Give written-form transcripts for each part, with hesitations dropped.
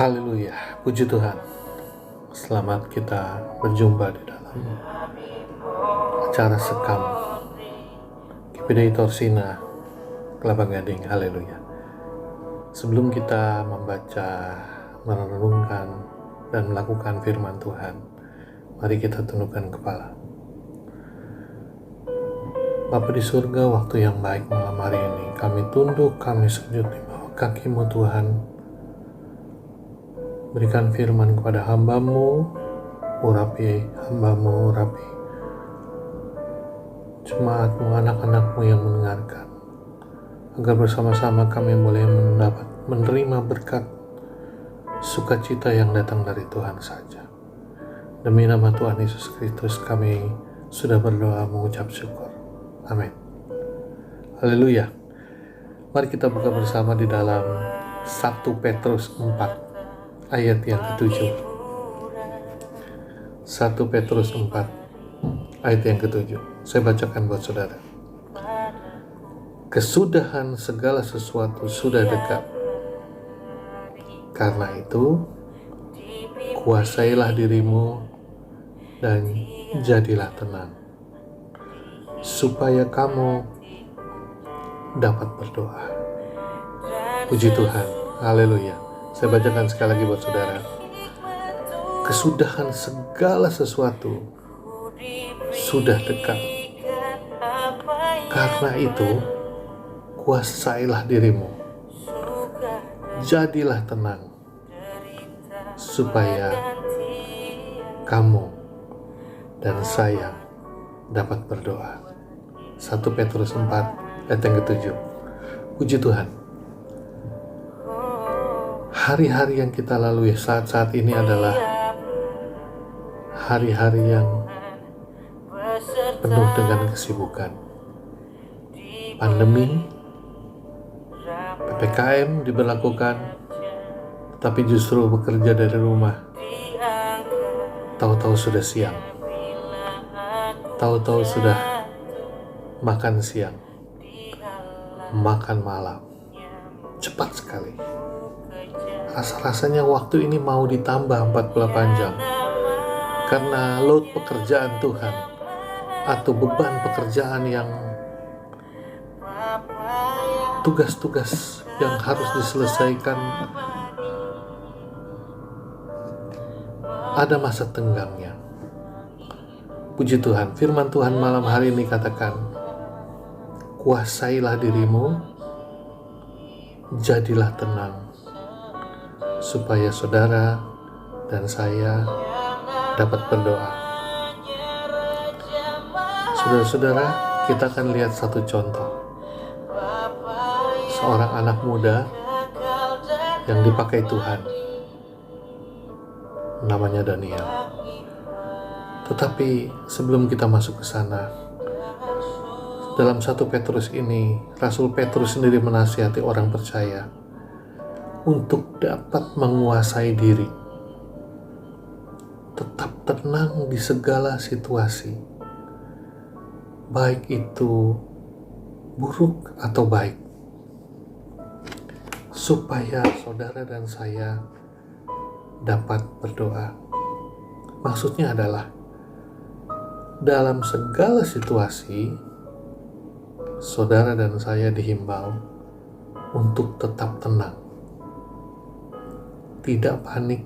Haleluya, puji Tuhan. Selamat kita berjumpa di dalam acara sekam GPDI Torsina Kelapa Gading. Haleluya. Sebelum kita membaca, merenungkan, dan melakukan firman Tuhan, mari kita tundukkan kepala. Bapa di surga, waktu yang baik malam hari ini, kami tunduk, kami sujud di bawah kaki-Mu Tuhan. Berikan firman kepada hamba-Mu, urapi hamba-Mu, urapi jemaat-Mu, anak-anak-Mu yang mendengarkan, agar bersama-sama kami boleh mendapat menerima berkat sukacita yang datang dari Tuhan saja. Demi nama Tuhan Yesus Kristus kami sudah berdoa mengucap syukur. Amin. Haleluya. Mari kita buka bersama di dalam 1 Petrus 4 ayat yang ke-7. 1 Petrus 4 ayat yang ke-7. Saya bacakan buat saudara. Kesudahan segala sesuatu sudah dekat. Karena itu, kuasailah dirimu dan jadilah tenang, supaya kamu dapat berdoa. Puji Tuhan. Haleluya. Saya bacakan sekali lagi buat saudara. Kesudahan segala sesuatu sudah dekat. Karena itu, kuasailah dirimu. Jadilah tenang, supaya kamu dan saya dapat berdoa. 1 Petrus 4 ayat yang ke-7. Puji Tuhan. Hari-hari yang kita lalui saat-saat ini adalah hari-hari yang penuh dengan kesibukan. Pandemi, PPKM diberlakukan, tapi justru bekerja dari rumah. Tahu-tahu sudah siang. Tahu-tahu sudah makan siang. Makan malam. Cepat sekali. Rasa-rasanya waktu ini mau ditambah 48 jam. Karena load pekerjaan Tuhan atau beban pekerjaan yang tugas-tugas yang harus diselesaikan ada masa tenggangnya. Puji Tuhan, firman Tuhan malam hari ini katakan, kuasailah dirimu, jadilah tenang, supaya saudara dan saya dapat berdoa. Saudara-saudara, kita akan lihat satu contoh. Seorang anak muda yang dipakai Tuhan, namanya Daniel. Tetapi sebelum kita masuk ke sana, dalam 1 Petrus ini, Rasul Petrus sendiri menasihati orang percaya untuk dapat menguasai diri, tetap tenang di segala situasi, baik itu buruk atau baik, supaya saudara dan saya dapat berdoa. Maksudnya adalah dalam segala situasi, saudara dan saya dihimbau untuk tetap tenang, tidak panik,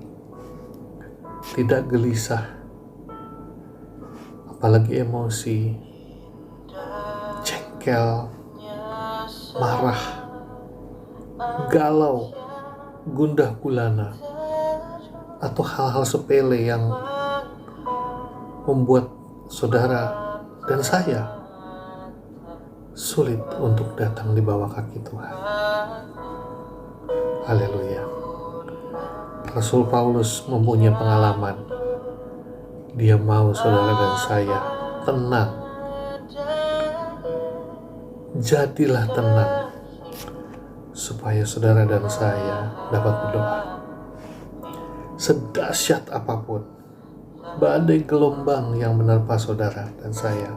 tidak gelisah, apalagi emosi, jengkel, marah, galau, gundah gulana, atau hal-hal sepele yang membuat saudara dan saya sulit untuk datang di bawah kaki Tuhan. Haleluya. Rasul Paulus mempunyai pengalaman. Dia mau saudara dan saya tenang. Jadilah tenang, supaya saudara dan saya dapat berdoa. Sedahsyat apapun badai gelombang yang menerpa saudara dan saya,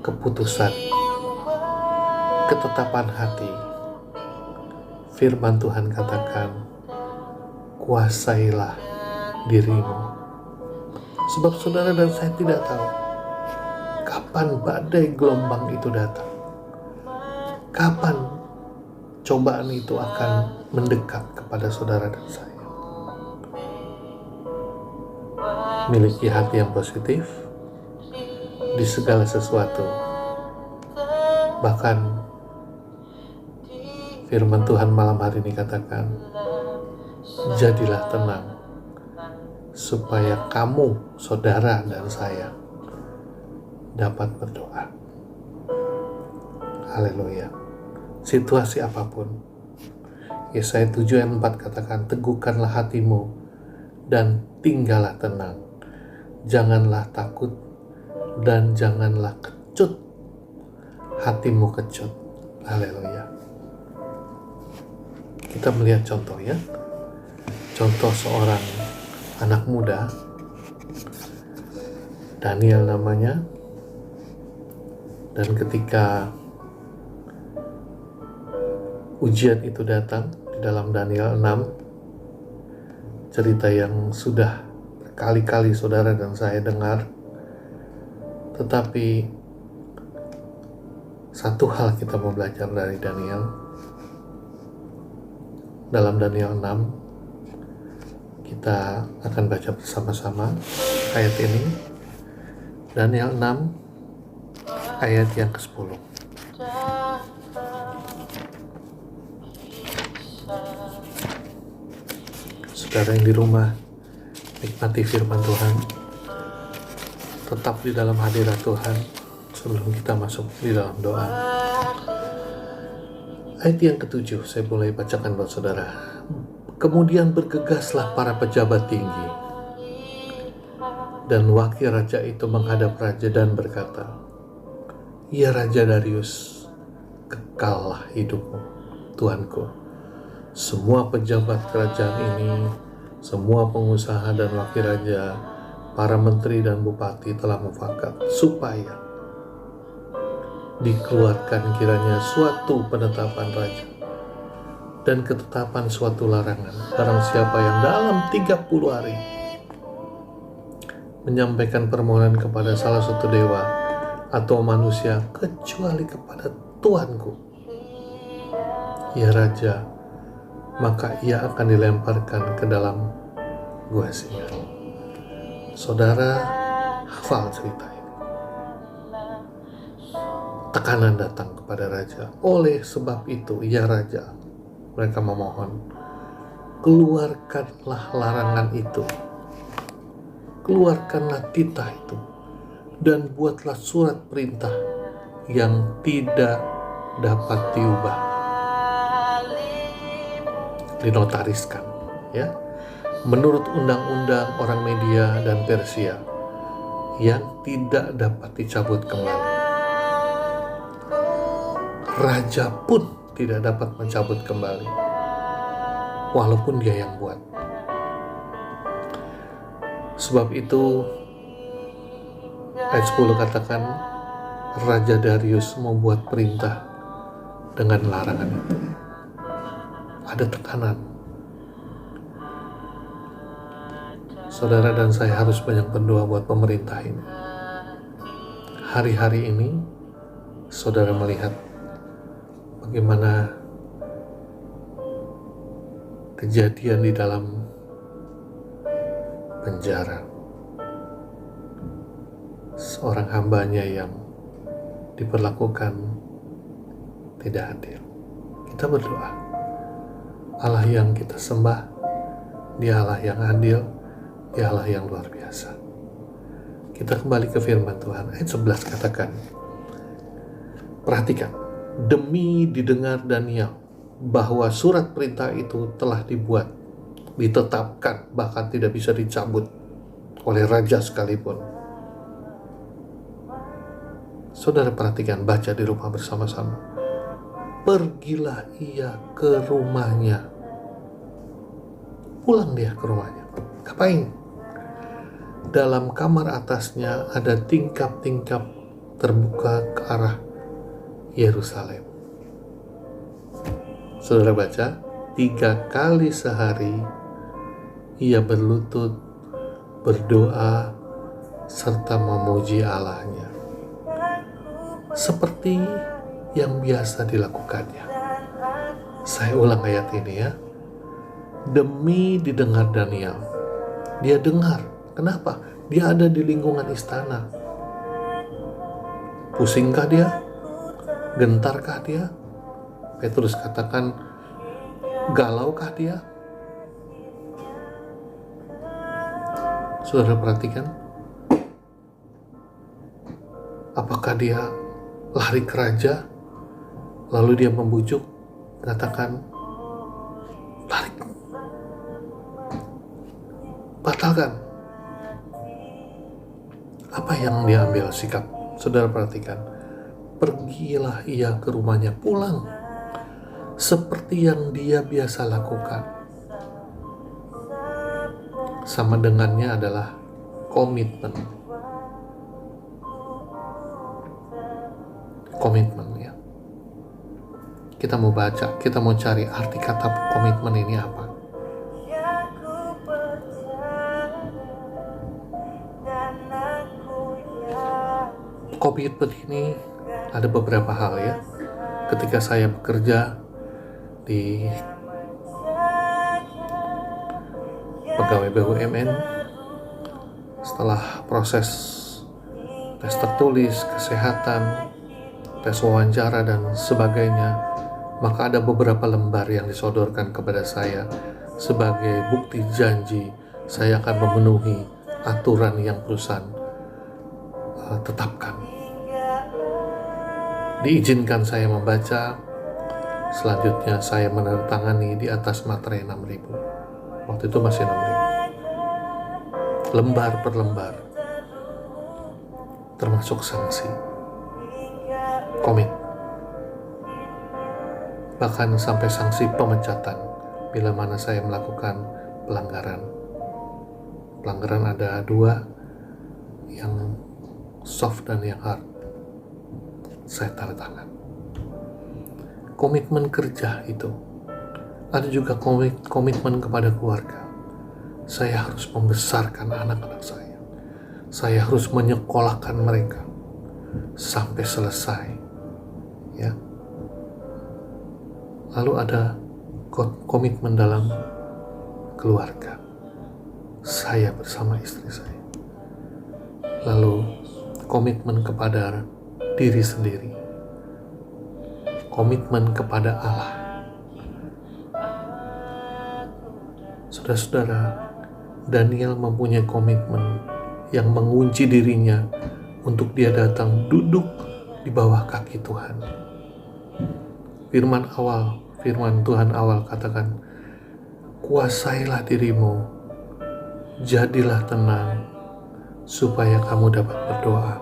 keputusan, ketetapan hati, firman Tuhan katakan, kuasailah dirimu. Sebab saudara dan saya tidak tahu kapan badai gelombang itu datang, kapan cobaan itu akan mendekat kepada saudara dan saya. Miliki hati yang positif di segala sesuatu. Bahkan firman Tuhan malam hari ini katakan, jadilah tenang supaya kamu, saudara dan saya, dapat berdoa. Haleluya. Situasi apapun, Yesaya 7 ayat 4 katakan, teguhkanlah hatimu dan tinggallah tenang. Janganlah takut dan janganlah kecut. Hatimu kecut. Haleluya. Kita melihat contoh ya. Contoh seorang anak muda, Daniel namanya. Dan ketika ujian itu datang di dalam Daniel 6, cerita yang sudah berkali-kali saudara dan saya dengar, tetapi satu hal kita mau belajar dari Daniel. Dalam Daniel 6 kita akan baca bersama-sama ayat ini. Daniel 6 ayat yang ke-10. Saudara yang di rumah, nikmati firman Tuhan, tetap di dalam hadirat Tuhan sebelum kita masuk di dalam doa. Ayat yang ke-7 saya mulai bacakan buat saudara. Kemudian bergegaslah para pejabat tinggi dan wakil raja itu menghadap raja dan berkata, ya Raja Darius, kekallah hidupmu, Tuanku. Semua pejabat kerajaan ini, semua pengusaha dan wakil raja, para menteri dan bupati telah mufakat supaya dikeluarkan kiranya suatu penetapan raja dan ketetapan suatu larangan. Barang siapa yang dalam 30 hari menyampaikan permohonan kepada salah satu dewa atau manusia kecuali kepada Tuanku, ya Raja, maka ia akan dilemparkan ke dalam gua singa. Saudara hafal cerita ini. Tekanan datang kepada raja. Oleh sebab itu, ya Raja, mereka memohon, keluarkanlah larangan itu, keluarkanlah titah itu, dan buatlah surat perintah yang tidak dapat diubah, dinotariskan, ya, menurut undang-undang orang Media dan Persia yang tidak dapat dicabut kembali. Raja pun tidak dapat mencabut kembali, walaupun dia yang buat. Sebab itu ayat 10 katakan, Raja Darius membuat perintah dengan larangan itu. Ada tekanan. Saudara dan saya harus banyak berdoa buat pemerintah ini. Hari-hari ini saudara melihat bagaimana kejadian di dalam penjara, seorang hambanya yang diperlakukan tidak adil. Kita berdoa, Allah yang kita sembah, Dia Allah yang adil, Dia Allah yang luar biasa. Kita kembali ke firman Tuhan. Ayat 11 katakan, perhatikan, demi didengar Daniel bahwa surat perintah itu telah dibuat, ditetapkan, bahkan tidak bisa dicabut oleh raja sekalipun. Saudara perhatikan, baca di rumah bersama-sama. Pergilah ia ke rumahnya. Pulang dia ke rumahnya. Ngapain? Dalam kamar atasnya ada tingkap-tingkap terbuka ke arah Yerusalem. Saudara baca, 3 kali sehari ia berlutut, berdoa, serta memuji Allahnya, seperti yang biasa dilakukannya. Saya ulang ayat ini ya. Demi didengar Daniel. Dia dengar. Kenapa? Dia ada di lingkungan istana. Pusingkah dia? Gentarkah dia? Petrus katakan, galaukah dia? Saudara perhatikan, apakah dia lari ke raja, lalu dia membujuk, katakan, lari, batalkan. Apa yang dia ambil sikap? Saudara perhatikan, pergilah ia ke rumahnya, pulang seperti yang dia biasa lakukan. Sama dengannya adalah komitmen. Komitmen ya. Kita mau baca, kita mau cari arti kata komitmen ini apa. Komitmen ini ada beberapa hal ya. Ketika saya bekerja di pegawai BUMN, setelah proses tes tertulis, kesehatan, tes wawancara dan sebagainya, maka ada beberapa lembar yang disodorkan kepada saya sebagai bukti janji saya akan memenuhi aturan yang perusahaan tetapkan. Diizinkan saya membaca, selanjutnya saya menandatangani di atas materai 6.000. Waktu itu masih 6.000. Lembar per lembar, termasuk sanksi, komit, bahkan sampai sanksi pemecatan bila mana saya melakukan pelanggaran. Pelanggaran ada 2, yang soft dan yang hard. Saya tanda tangan. Komitmen kerja itu. Ada juga komitmen kepada keluarga. Saya harus membesarkan anak-anak saya. Saya harus menyekolahkan mereka sampai selesai. Ya. Lalu ada komitmen dalam keluarga. Saya bersama istri saya. Lalu komitmen kepada diri sendiri. Komitmen kepada Allah. Saudara-saudara, Daniel mempunyai komitmen yang mengunci dirinya untuk dia datang duduk di bawah kaki Tuhan. Firman Tuhan awal katakan, kuasailah dirimu, jadilah tenang, supaya kamu dapat berdoa.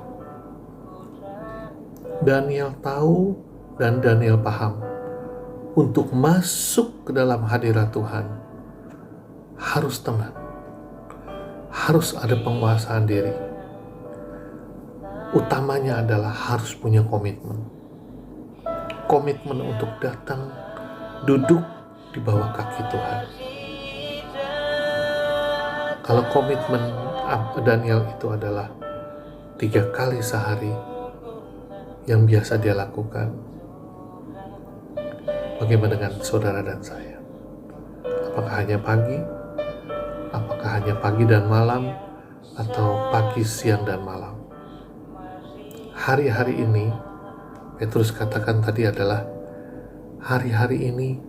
Daniel tahu dan Daniel paham, untuk masuk ke dalam hadirat Tuhan harus tenang, harus ada penguasaan diri. Utamanya adalah harus punya komitmen. Komitmen untuk datang duduk di bawah kaki Tuhan. Kalau komitmen Daniel itu adalah 3 kali sehari yang biasa dia lakukan, bagaimana dengan saudara dan saya? Apakah hanya pagi? Apakah hanya pagi dan malam? Atau pagi, siang, dan malam? Hari-hari ini, Petrus katakan tadi adalah hari-hari ini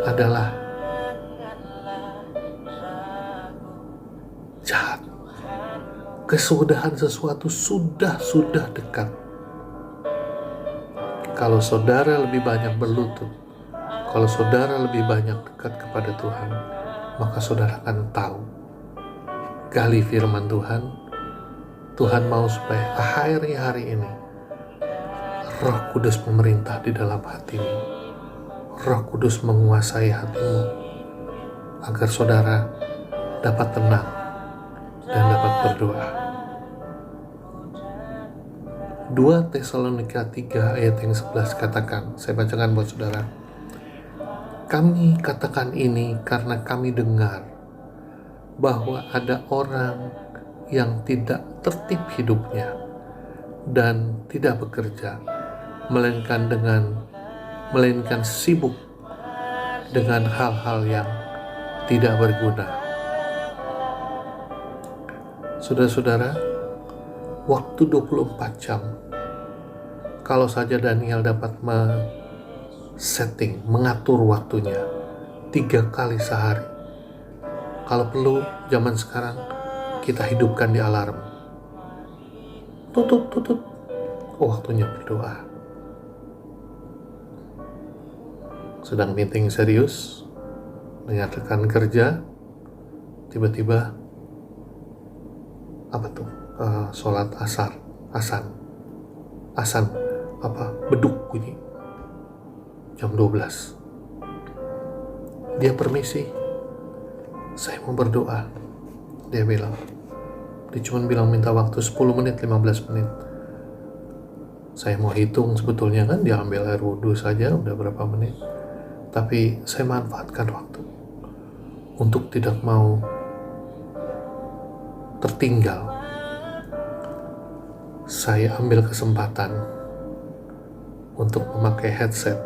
adalah jahat. Kesudahan sesuatu sudah dekat. Kalau saudara lebih banyak berlutut, kalau saudara lebih banyak dekat kepada Tuhan, maka saudara akan tahu. Gali firman Tuhan. Tuhan mau supaya hari-hari ini Roh Kudus memerintah di dalam hatimu. Roh Kudus menguasai hatimu agar saudara dapat tenang dan dapat berdoa. 2 Tesalonika 3 ayat yang 11 katakan, saya bacakan buat saudara. Kami katakan ini karena kami dengar bahwa ada orang yang tidak tertib hidupnya dan tidak bekerja, melainkan sibuk dengan hal-hal yang tidak berguna. Saudara-saudara, waktu 24 jam, kalau saja Daniel dapat mengatur waktunya 3 kali sehari. Kalau perlu, zaman sekarang kita hidupkan di alarm. Tutut. Waktunya berdoa. Sedang meeting serius dengan rekan kerja, tiba-tiba sholat asan beduk bunyi jam 12. Dia permisi, saya mau berdoa. Dia cuma bilang minta waktu 10 menit, 15 menit. Saya mau hitung sebetulnya kan, dia ambil air wudhu saja udah berapa menit. Tapi saya manfaatkan waktu untuk tidak mau tertinggal. Saya ambil kesempatan untuk memakai headset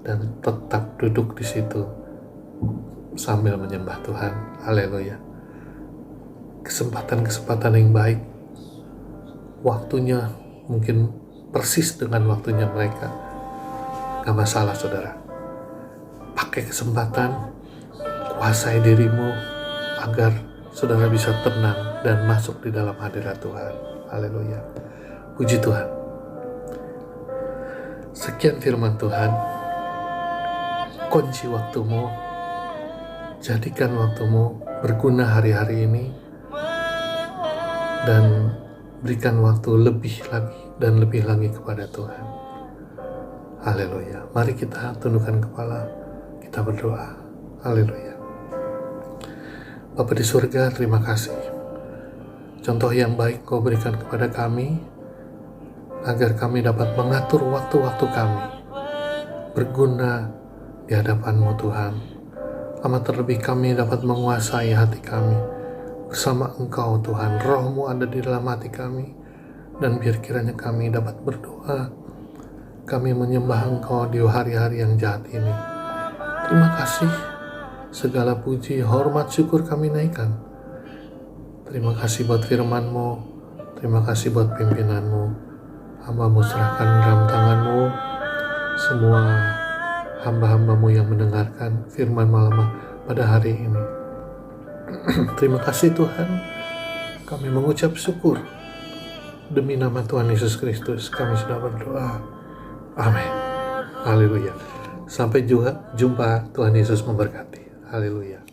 dan tetap duduk di situ sambil menyembah Tuhan. Haleluya. Kesempatan-kesempatan yang baik, waktunya mungkin persis dengan waktunya mereka. Gak masalah, saudara. Pakai kesempatan, kuasai dirimu agar saudara bisa tenang dan masuk di dalam hadirat Tuhan. Haleluya. Puji Tuhan. Sekian firman Tuhan. Kunci waktumu, jadikan waktumu berguna hari-hari ini, dan berikan waktu lebih lagi kepada Tuhan. Haleluya. Mari kita tundukkan kepala, kita berdoa. Haleluya. Bapa di surga, terima kasih. Contoh yang baik Kau berikan kepada kami, agar kami dapat mengatur waktu-waktu kami berguna di hadapan-Mu Tuhan. Amat terlebih kami dapat menguasai hati kami bersama Engkau Tuhan. Roh-Mu ada di dalam hati kami, dan biar kiranya kami dapat berdoa, kami menyembah Engkau di hari-hari yang jahat ini. Terima kasih, segala puji, hormat, syukur kami naikkan. Terima kasih buat firman-Mu, terima kasih buat pimpinan-Mu. Hamba-Mu serahkan dalam tangan-Mu semua hamba-hamba-Mu yang mendengarkan firman malam pada hari ini. Terima kasih Tuhan, kami mengucap syukur. Demi nama Tuhan Yesus Kristus kami sudah berdoa. Amin. Haleluya. Sampai jumpa. Tuhan Yesus memberkati. Haleluya.